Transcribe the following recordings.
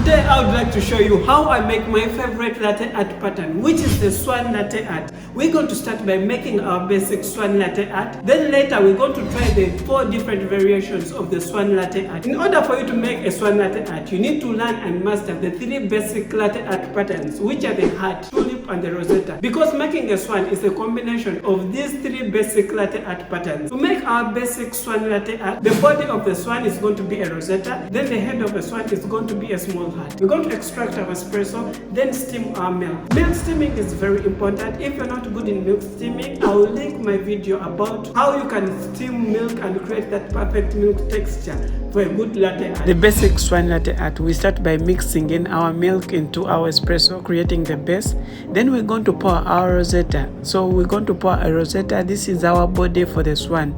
Today I would like to show you how I make my favorite latte art pattern, which is the Swan latte art. We're going to start by making our basic Swan latte art. Then later we're going to try the 4 different variations of the Swan latte art. In order for you to make a Swan latte art, you need to learn and master the 3 basic latte art patterns, which are the heart, tulip and the Rosetta. Because making a swan is a combination of these 3 basic latte art patterns. To make our basic Swan latte art, the body of the swan is going to be a Rosetta, then the head of the swan is going to be a small heart. We're going to extract our espresso, then steam our milk. Milk steaming is very important. If you're not good in milk steaming, I will link my video about how you can steam milk and create that perfect milk texture for a good latte art. The basic Swan latte art, we start by mixing in our milk into our espresso, creating the base. Then we're going to pour our Rosetta. So we're going to pour a Rosetta. This is our body for the swan.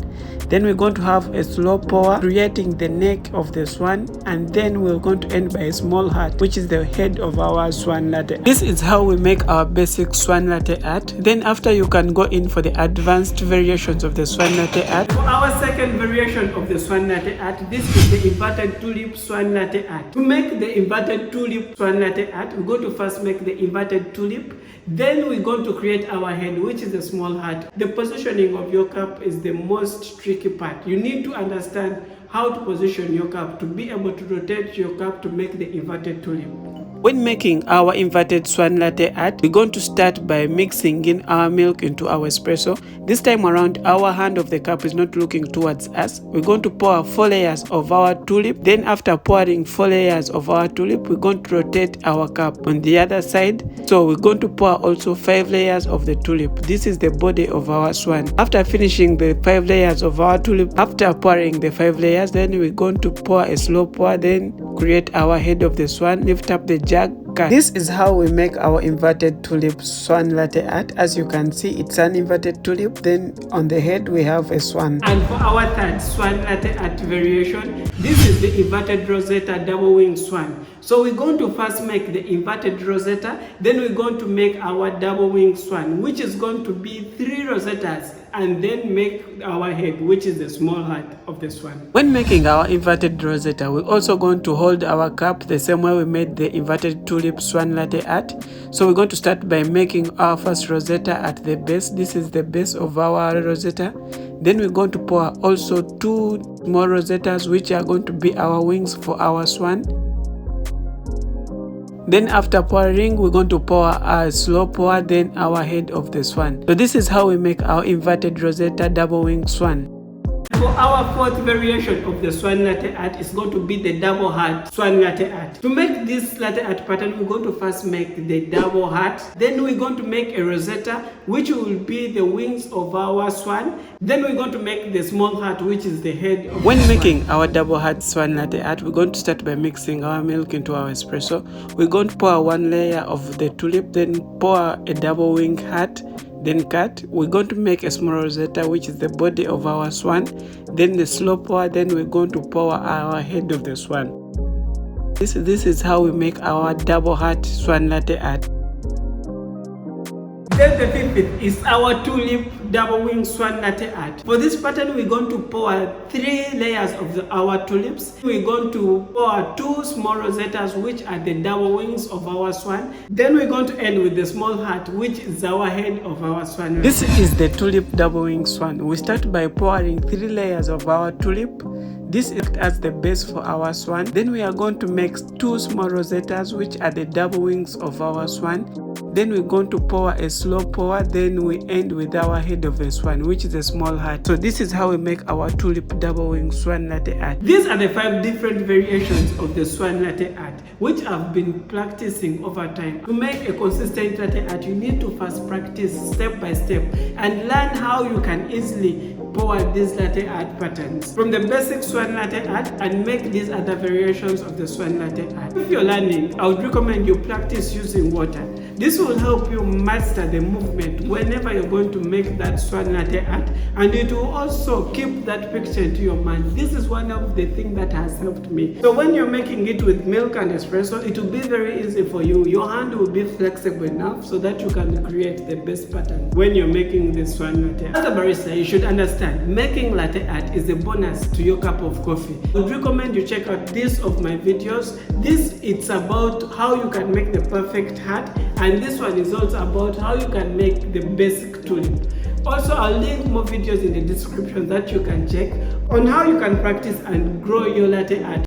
Then we're going to have a slow pour, creating the neck of the swan, and then we're going to end by a small heart, which is the head of our Swan latte. This is how we make our basic Swan latte art. Then after, you can go in for the advanced variations of the Swan latte art. For our second variation of the Swan latte art, this is the inverted tulip Swan latte art. To make the inverted tulip Swan latte art, we're going to first make the inverted tulip. Then we're going to create our head, which is a small heart. The positioning of your cup is the most tricky part. You need to understand how to position your cup to be able to rotate your cup to make the inverted tulip. When making our inverted Swan latte art, we're going to start by mixing in our milk into our espresso. This time around, our hand of the cup is not looking towards us. We're going to pour 4 layers of our tulip. Then after pouring 4 layers of our tulip, we're going to rotate our cup on the other side. So we're going to pour also 5 layers of the tulip. This is the body of our swan. After finishing the 5 layers of our tulip, after pouring the 5 layers, then we're going to pour a slow pour, then create our head of the swan, lift up the jug, cut. This is how we make our inverted tulip Swan latte art. As you can see, it's an inverted tulip, then on the head we have a swan. And for our third Swan latte art variation, this is the inverted Rosetta double wing swan. So we're going to first make the inverted Rosetta, then we're going to make our double wing swan, which is going to be 3 Rosettas, and then make our head, which is the small heart of the swan. When making our inverted Rosetta, we're also going to hold our cup the same way we made the inverted tulip Swan latte art. So we're going to start by making our first Rosetta at the base. This is the base of our Rosetta. Then we're going to pour also 2 small Rosettas, which are going to be our wings for our swan. Then after pouring, we're going to pour a slow pour, then our head of the swan. So this is how we make our inverted Rosetta double wing swan. For our 4th variation of the Swan latte art, is going to be the double heart Swan latte art. To make this latte art pattern, we're going to first make the double heart. Then we're going to make a Rosetta, which will be the wings of our swan. Then we're going to make the small heart, which is the head of When making our double heart Swan latte art, we're going to start by mixing our milk into our espresso. We're going to pour 1 layer of the tulip, then pour a double wing heart, then cut. We're going to make a small Rosetta, which is the body of our swan, then the slow pour, then we're going to pour our head of the swan. This is how we make our double heart Swan latte art. Then the 5th is our tulip double wing Swan latte art. For this pattern, we're going to pour 3 layers of our tulips. We're going to pour 2 small Rosettas, which are the double wings of our swan. Then we're going to end with the small heart, which is our head of our swan. This is the tulip double wing swan. We start by pouring 3 layers of our tulip. This is as the base for our swan. Then we are going to make 2 small Rosettas, which are the double wings of our swan. Then we're going to pour a slow pour, then we end with our head of the swan, which is a small heart. So this is how we make our tulip double wing Swan latte art. These are the 5 different variations of the Swan latte art, which I've been practicing over time. To make a consistent latte art, you need to first practice step by step and learn how you can easily pour these latte art patterns from the basic Swan latte art and make these other variations of the Swan latte art. If you're learning, I would recommend you practice using water. This will help you master the movement whenever you're going to make that Swan latte art, and it will also keep that picture into your mind. This is one of the things that has helped me. So when you're making it with milk and espresso, it will be very easy for you. Your hand will be flexible enough so that you can create the best pattern when you're making this Swan latte. As a barista, you should understand understand, making latte art is a bonus to your cup of coffee. I would recommend you check out this of my videos. This, it's about how you can make the perfect heart, and this one is also about how you can make the basic tulip. Also, I'll link more videos in the description that you can check on how you can practice and grow your latte art.